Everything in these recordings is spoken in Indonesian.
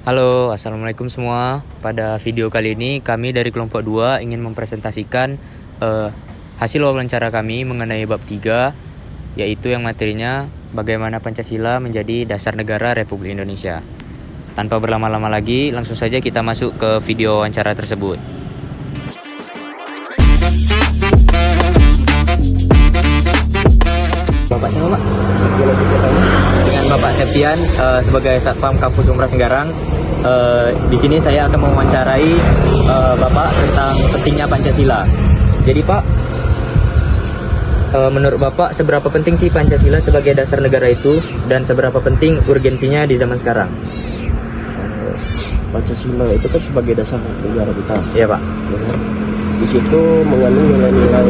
Halo, assalamualaikum semua. Pada video kali ini kami dari kelompok 2 ingin mempresentasikan hasil wawancara kami mengenai bab 3, yaitu yang materinya bagaimana Pancasila menjadi dasar negara Republik Indonesia. Tanpa berlama-lama lagi, langsung saja kita masuk ke video wawancara tersebut. Bapak siapa, Pak? Dengan Bapak Septian sebagai Satpam Kampus Umpra Senggarang. Di sini saya akan mewawancarai Bapak tentang pentingnya Pancasila. Jadi Pak, menurut Bapak seberapa penting sih Pancasila sebagai dasar negara itu, dan seberapa penting urgensinya di zaman sekarang? Pancasila itu kan sebagai dasar negara kita. Iya Pak. Di situ mengandung nilai-nilai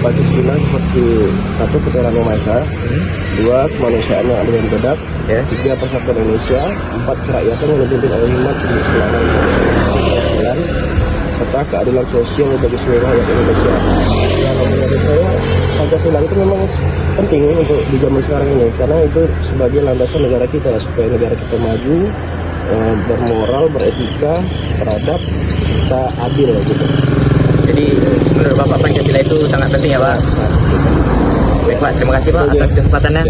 Pancasila seperti 1. Ketuhanan Yang Maha Esa, 2. Kemanusiaan yang adil dan beradab, 3. Persatuan Indonesia, 4. Kerakyatan yang dipimpin oleh hikmat untuk keselamatan dan serta keadilan sosial bagi seluruh rakyat Indonesia. Nah, menurut saya Pancasila itu memang penting untuk di zaman sekarang ini, karena itu sebagai landasan negara kita, supaya negara kita maju, bermoral, beretika, beradab, serta adil gitu. Jadi menurut Bapak Pancasila itu sangat penting ya Pak? Baik Pak, terima kasih Pak atas kesempatannya.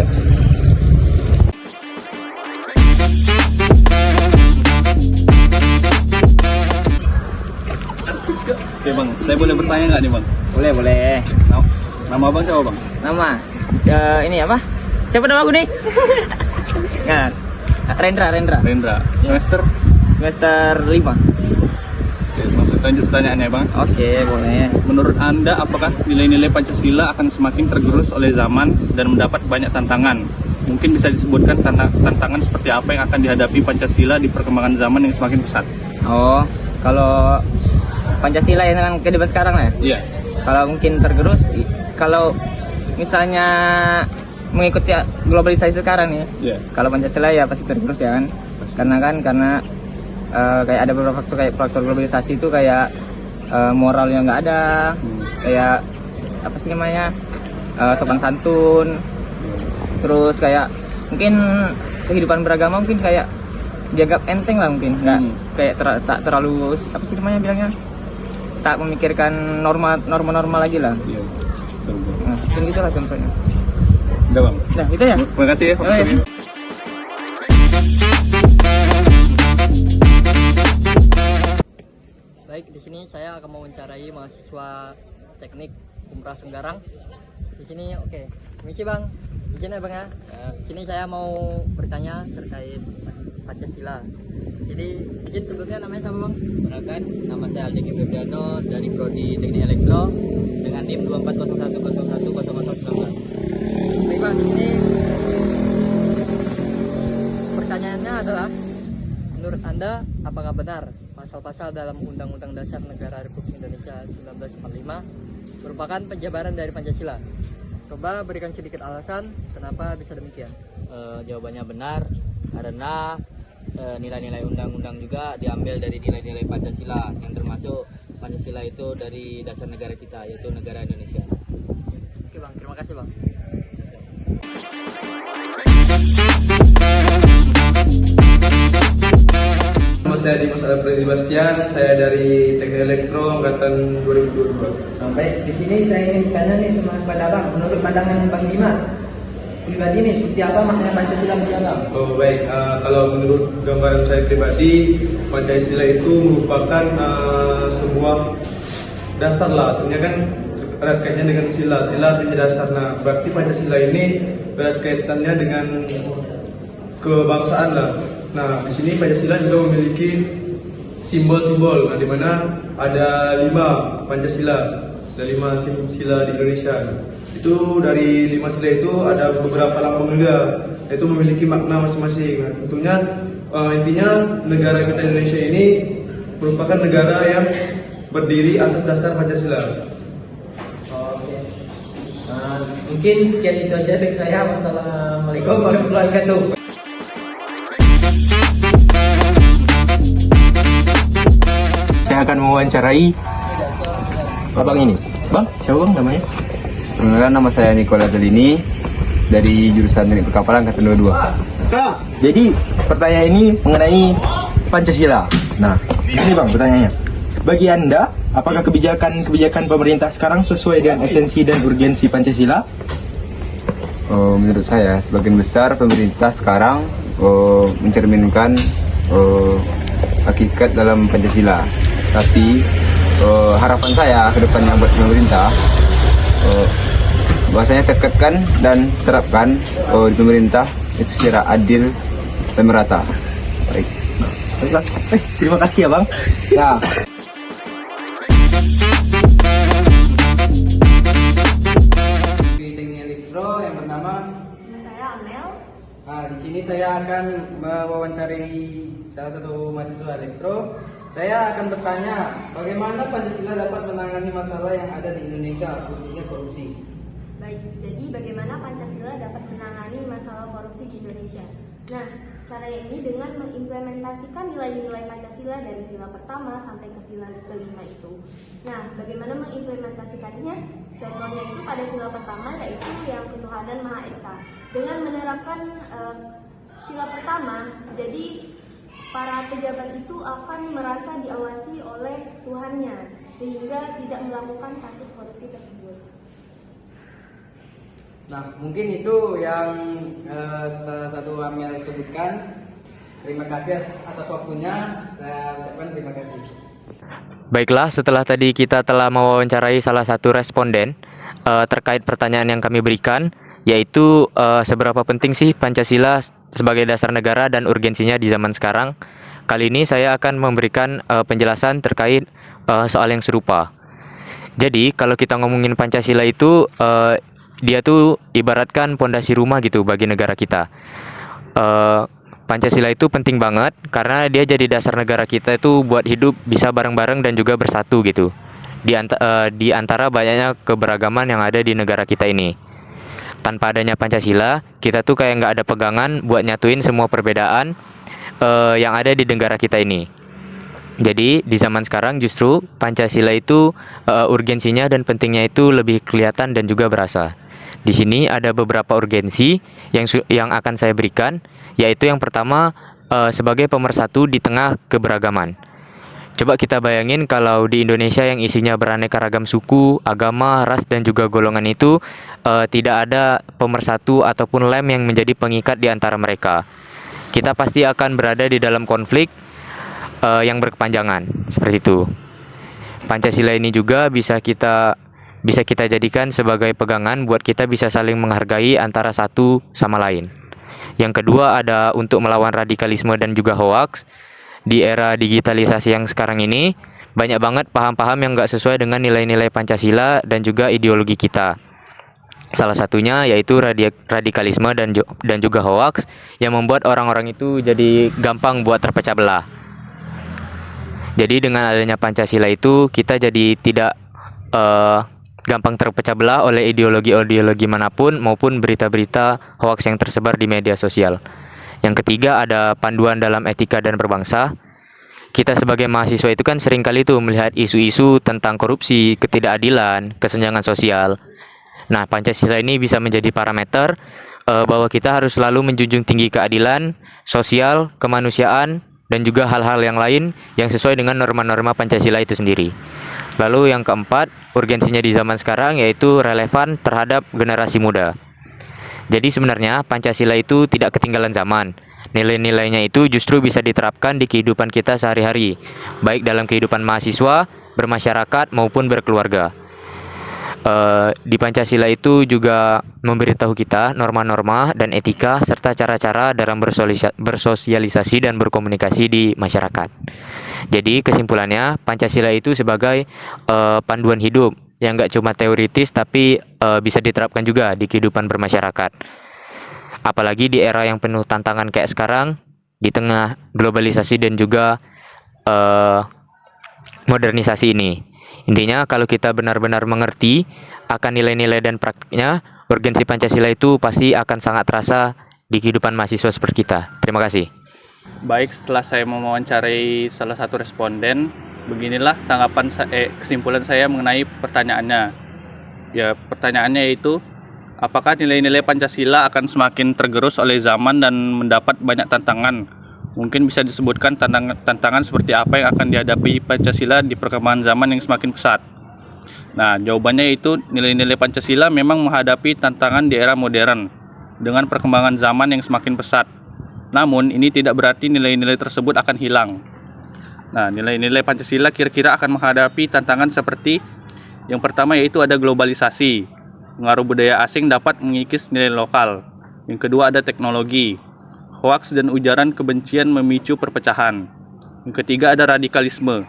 Oke Bang, saya boleh bertanya nggak nih Bang? Boleh. Nama Abang siapa Bang? Nama? Ini apa? Siapa nama aku nih? Nah, Rendra. Rendra. Semester? Semester 5. Oke, masuk lanjut pertanyaannya Bang. Oke, boleh. Menurut Anda, apakah nilai-nilai Pancasila akan semakin tergerus oleh zaman dan mendapat banyak tantangan? Mungkin bisa disebutkan tantangan seperti apa yang akan dihadapi Pancasila di perkembangan zaman yang semakin pesat? Oh, kalau Pancasila yang dengan kehidupan sekarang ya? Iya. Kalau mungkin tergerus, kalau misalnya mengikuti globalisasi sekarang ya, kalau Pancasila ya pasti tergerus ya kan? Karena kayak ada beberapa faktor globalisasi itu kayak moralnya nggak ada, kayak apa sih namanya, sopan santun, terus kayak mungkin kehidupan beragama mungkin kayak dianggap enteng lah, mungkin nggak kayak tak terlalu apa sih namanya bilangnya, tak memikirkan norma lagi lah. Iya. Nah, mungkin gitulah contohnya. Udah Bang. Nah, gitu ya. Terima kasih ya. Baik, di sini saya akan mewawancarai mahasiswa teknik Umpra Senggarang. Di sini permisi Bang. Di sini Bang ya. Di sini saya mau bertanya terkait Pancasila. Jadi, izin sebelumnya namanya siapa Bang? Perkenalkan, nama saya Aldi Febriano dari Prodi Teknik Elektro dengan NIM 2401010019. Baik Bang, di sini pertanyaannya adalah, menurut Anda apakah benar pasal-pasal dalam Undang-Undang Dasar Negara Republik Indonesia 1945 merupakan penjabaran dari Pancasila? Coba berikan sedikit alasan kenapa bisa demikian. Jawabannya benar, karena nilai-nilai undang-undang juga diambil dari nilai-nilai Pancasila, yang termasuk Pancasila itu dari dasar negara kita, yaitu negara Indonesia. Oke Bang, terima kasih Bang. Nama saya Dimas Alfred Sebastian, saya dari Teknik Elektro angkatan 2022. Sampai di sini saya ingin bertanya nih sama kepada Bang, menurut pandangan Bang Dimas pribadi ini seperti apa makna Pancasila bagi Abang? Oh baik, kalau menurut gambaran saya pribadi, Pancasila itu merupakan sebuah dasar lah, artinya kan erat kaitannya dengan sila artinya dasar. Nah, berarti Pancasila ini erat kaitannya dengan kebangsaan lah. Nah, di sini Pancasila juga memiliki simbol-simbol, di mana ada 5 Pancasila, ada 5 sila di Indonesia. Itu dari 5 sila itu ada beberapa lambang juga, itu memiliki makna masing-masing. Nah, tentunya intinya negara kita Indonesia ini merupakan negara yang berdiri atas dasar Pancasila. Oke. Mungkin sekian itu aja dari saya. Wassalamualaikum warahmatullahi wabarakatuh. Saya akan mewawancarai abang ini. Bang, siapa bang namanya? Perkenalkan, nama saya Nicola Delini. dari jurusan Teknik Perkapalan angkatan 22. Jadi pertanyaan ini mengenai Pancasila. Nah, ini Bang pertanyaannya. Bagi Anda, apakah kebijakan pemerintah sekarang sesuai dengan esensi dan urgensi Pancasila? Menurut saya, sebagian besar pemerintah sekarang mencerminkan hakikat dalam Pancasila. Tapi harapan saya ke depannya buat pemerintah, bahwasanya tekadkan dan terapkan di pemerintah itu secara adil dan merata. Baik. Baiklah. Terima kasih ya Bang. Nah. Di teknik elektro yang pertama, Saya Amel. di sini saya akan mewawancari salah satu mahasiswa elektro. Saya akan bertanya, bagaimana Pancasila dapat menangani masalah yang ada di Indonesia, khususnya korupsi? Baik, jadi bagaimana Pancasila dapat menangani masalah korupsi di Indonesia? Nah, caranya ini dengan mengimplementasikan nilai-nilai Pancasila dari sila pertama sampai ke sila kelima itu. Nah, bagaimana mengimplementasikannya? Contohnya itu pada sila pertama yaitu yang ketuhanan Maha Esa. Dengan menerapkan sila pertama, jadi para pejabat itu akan merasa diawasi oleh Tuhannya sehingga tidak melakukan kasus korupsi tersebut. Nah, mungkin itu yang salah satu Amel sebutkan. Terima kasih atas waktunya. Saya ucapkan terima kasih. Baiklah, setelah tadi kita telah mewawancarai salah satu responden terkait pertanyaan yang kami berikan, yaitu seberapa penting sih Pancasila sebagai dasar negara dan urgensinya di zaman sekarang. Kali ini saya akan memberikan penjelasan terkait soal yang serupa. Jadi, kalau kita ngomongin Pancasila itu, dia tuh ibaratkan pondasi rumah gitu bagi negara kita. Pancasila itu penting banget karena dia jadi dasar negara kita itu buat hidup bisa bareng-bareng dan juga bersatu gitu. Di antara banyaknya keberagaman yang ada di negara kita ini. Tanpa adanya Pancasila, kita tuh kayak nggak ada pegangan buat nyatuin semua perbedaan yang ada di negara kita ini. Jadi di zaman sekarang justru Pancasila itu urgensinya dan pentingnya itu lebih kelihatan dan juga berasa. Di sini ada beberapa urgensi yang akan saya berikan, yaitu yang pertama sebagai pemersatu di tengah keberagaman. Coba kita bayangin kalau di Indonesia yang isinya beraneka ragam suku, agama, ras dan juga golongan itu tidak ada pemersatu ataupun lem yang menjadi pengikat di antara mereka. Kita pasti akan berada di dalam konflik yang berkepanjangan seperti itu. Pancasila ini juga bisa kita jadikan sebagai pegangan buat kita bisa saling menghargai antara satu sama lain. Yang kedua ada untuk melawan radikalisme dan juga hoaks. Di era digitalisasi yang sekarang ini banyak banget paham-paham yang nggak sesuai dengan nilai-nilai Pancasila dan juga ideologi kita. Salah satunya yaitu radikalisme dan juga hoaks yang membuat orang-orang itu jadi gampang buat terpecah belah. Jadi dengan adanya Pancasila itu kita jadi tidak gampang terpecah belah oleh ideologi-ideologi manapun maupun berita-berita hoaks yang tersebar di media sosial. Yang ketiga ada panduan dalam etika dan berbangsa. Kita sebagai mahasiswa itu kan seringkali tuh melihat isu-isu tentang korupsi, ketidakadilan, kesenjangan sosial. Nah, Pancasila ini bisa menjadi parameter bahwa kita harus selalu menjunjung tinggi keadilan, sosial, kemanusiaan, dan juga hal-hal yang lain yang sesuai dengan norma-norma Pancasila itu sendiri. Lalu yang keempat, urgensinya di zaman sekarang yaitu relevan terhadap generasi muda. Jadi sebenarnya Pancasila itu tidak ketinggalan zaman. Nilai-nilainya itu justru bisa diterapkan di kehidupan kita sehari-hari, baik dalam kehidupan mahasiswa, bermasyarakat, maupun berkeluarga. Di Pancasila itu juga memberitahu kita norma-norma dan etika serta cara-cara dalam bersosialisasi dan berkomunikasi di masyarakat. Jadi kesimpulannya Pancasila itu sebagai panduan hidup yang nggak cuma teoritis tapi bisa diterapkan juga di kehidupan bermasyarakat. Apalagi di era yang penuh tantangan kayak sekarang, di tengah globalisasi dan juga modernisasi ini. Intinya kalau kita benar-benar mengerti akan nilai-nilai dan praktiknya, urgensi Pancasila itu pasti akan sangat terasa di kehidupan mahasiswa seperti kita. Terima kasih. Baik, setelah saya mewawancarai salah satu responden, beginilah tanggapan kesimpulan saya mengenai pertanyaannya. Ya, pertanyaannya yaitu apakah nilai-nilai Pancasila akan semakin tergerus oleh zaman dan mendapat banyak tantangan? Mungkin bisa disebutkan tantangan seperti apa yang akan dihadapi Pancasila di perkembangan zaman yang semakin pesat. Nah, jawabannya yaitu nilai-nilai Pancasila memang menghadapi tantangan di era modern dengan perkembangan zaman yang semakin pesat. Namun, ini tidak berarti nilai-nilai tersebut akan hilang. Nah, nilai-nilai Pancasila kira-kira akan menghadapi tantangan seperti yang pertama yaitu ada globalisasi. Pengaruh budaya asing dapat mengikis nilai lokal. Yang kedua ada teknologi. Hoaks dan ujaran kebencian memicu perpecahan. Yang ketiga ada radikalisme.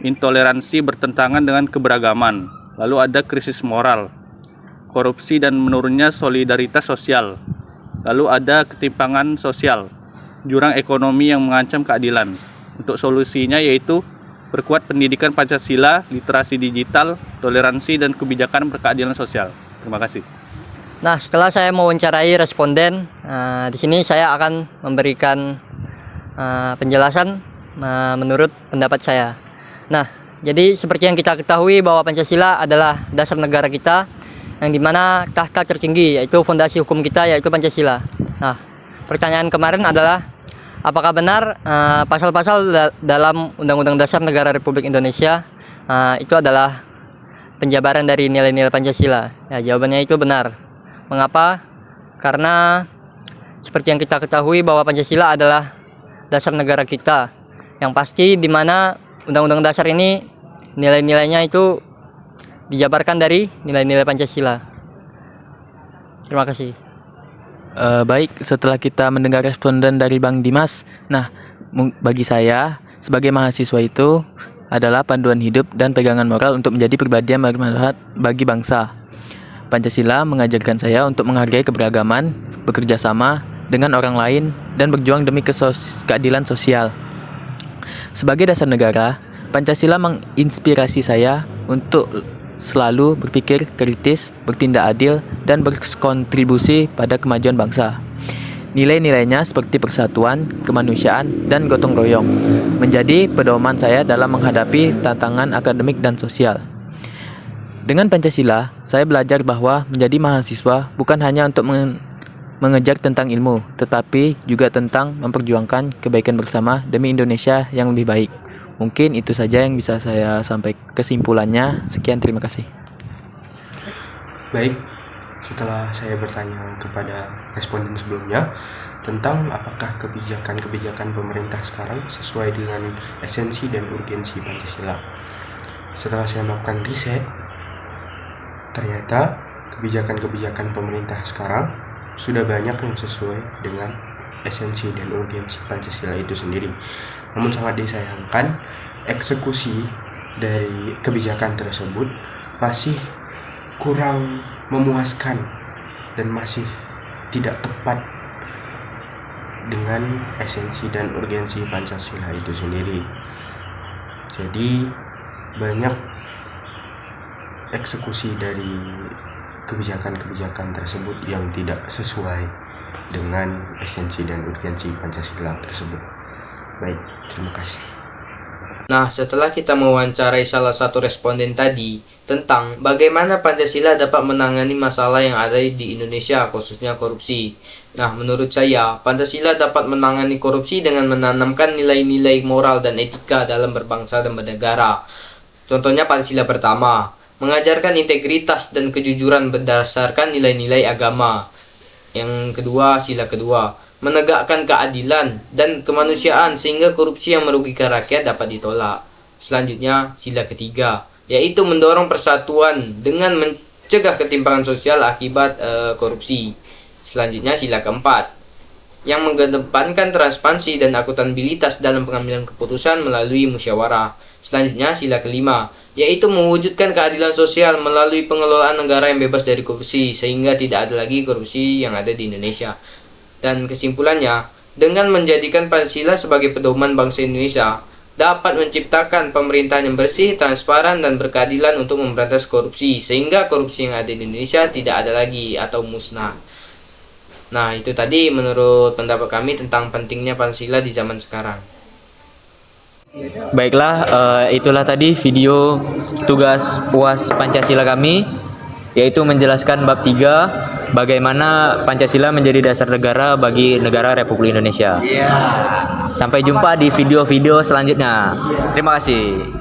Intoleransi bertentangan dengan keberagaman. Lalu ada krisis moral. Korupsi dan menurunnya solidaritas sosial. Lalu ada ketimpangan sosial. Jurang ekonomi yang mengancam keadilan. Untuk solusinya yaitu perkuat pendidikan Pancasila, literasi digital, toleransi dan kebijakan berkeadilan sosial. Terima kasih. Nah, setelah saya mewawancarai responden, di sini saya akan memberikan penjelasan menurut pendapat saya. Nah, jadi seperti yang kita ketahui bahwa Pancasila adalah dasar negara kita, yang dimana tahta tertinggi yaitu fondasi hukum kita yaitu Pancasila. Nah, pertanyaan kemarin adalah apakah benar pasal-pasal dalam Undang-Undang Dasar Negara Republik Indonesia itu adalah penjabaran dari nilai-nilai Pancasila? Ya, jawabannya itu benar. Mengapa? Karena seperti yang kita ketahui bahwa Pancasila adalah dasar negara kita, yang pasti di mana Undang-Undang Dasar ini nilai-nilainya itu dijabarkan dari nilai-nilai Pancasila. Terima kasih. Baik, setelah kita mendengar responden dari Bang Dimas, nah bagi saya sebagai mahasiswa itu adalah panduan hidup dan pegangan moral untuk menjadi pribadi yang bermanfaat bagi bangsa. Pancasila mengajarkan saya untuk menghargai keberagaman, bekerja sama dengan orang lain, dan berjuang demi keadilan sosial. Sebagai dasar negara, Pancasila menginspirasi saya untuk selalu berpikir kritis, bertindak adil, dan berkontribusi pada kemajuan bangsa. Nilai-nilainya seperti persatuan, kemanusiaan, dan gotong royong menjadi pedoman saya dalam menghadapi tantangan akademik dan sosial. Dengan Pancasila, saya belajar bahwa menjadi mahasiswa bukan hanya untuk mengejar tentang ilmu, tetapi juga tentang memperjuangkan kebaikan bersama demi Indonesia yang lebih baik. Mungkin itu saja yang bisa saya sampaikan kesimpulannya. Sekian, terima kasih. Baik, setelah saya bertanya kepada responden sebelumnya tentang apakah kebijakan-kebijakan pemerintah sekarang sesuai dengan esensi dan urgensi Pancasila. Setelah saya melakukan riset, ternyata kebijakan-kebijakan pemerintah sekarang sudah banyak yang sesuai dengan esensi dan urgensi Pancasila itu sendiri. Namun sangat disayangkan, eksekusi dari kebijakan tersebut masih kurang memuaskan dan masih tidak tepat dengan esensi dan urgensi Pancasila itu sendiri. Jadi banyak eksekusi dari kebijakan-kebijakan tersebut yang tidak sesuai dengan esensi dan urgensi Pancasila tersebut. Baik, terima kasih. Nah, setelah kita mewawancarai salah satu responden tadi tentang bagaimana Pancasila dapat menangani masalah yang ada di Indonesia, khususnya korupsi. Nah, menurut saya, Pancasila dapat menangani korupsi dengan menanamkan nilai-nilai moral dan etika dalam berbangsa dan bernegara. Contohnya Pancasila pertama, mengajarkan integritas dan kejujuran berdasarkan nilai-nilai agama. Yang kedua, sila kedua, menegakkan keadilan dan kemanusiaan sehingga korupsi yang merugikan rakyat dapat ditolak. Selanjutnya, sila ketiga, yaitu mendorong persatuan dengan mencegah ketimpangan sosial akibat korupsi. Selanjutnya, sila keempat, yang mengedepankan transparansi dan akuntabilitas dalam pengambilan keputusan melalui musyawarah. Selanjutnya, sila kelima, yaitu mewujudkan keadilan sosial melalui pengelolaan negara yang bebas dari korupsi sehingga tidak ada lagi korupsi yang ada di Indonesia. Dan kesimpulannya, dengan menjadikan Pancasila sebagai pedoman bangsa Indonesia, dapat menciptakan pemerintahan yang bersih, transparan, dan berkeadilan untuk memberantas korupsi, sehingga korupsi yang ada di Indonesia tidak ada lagi atau musnah. Nah, itu tadi menurut pendapat kami tentang pentingnya Pancasila di zaman sekarang. Baiklah, itulah tadi video tugas UAS Pancasila kami. yaitu menjelaskan bab 3 bagaimana Pancasila menjadi dasar negara bagi negara Republik Indonesia. Sampai jumpa di video-video selanjutnya. Terima kasih.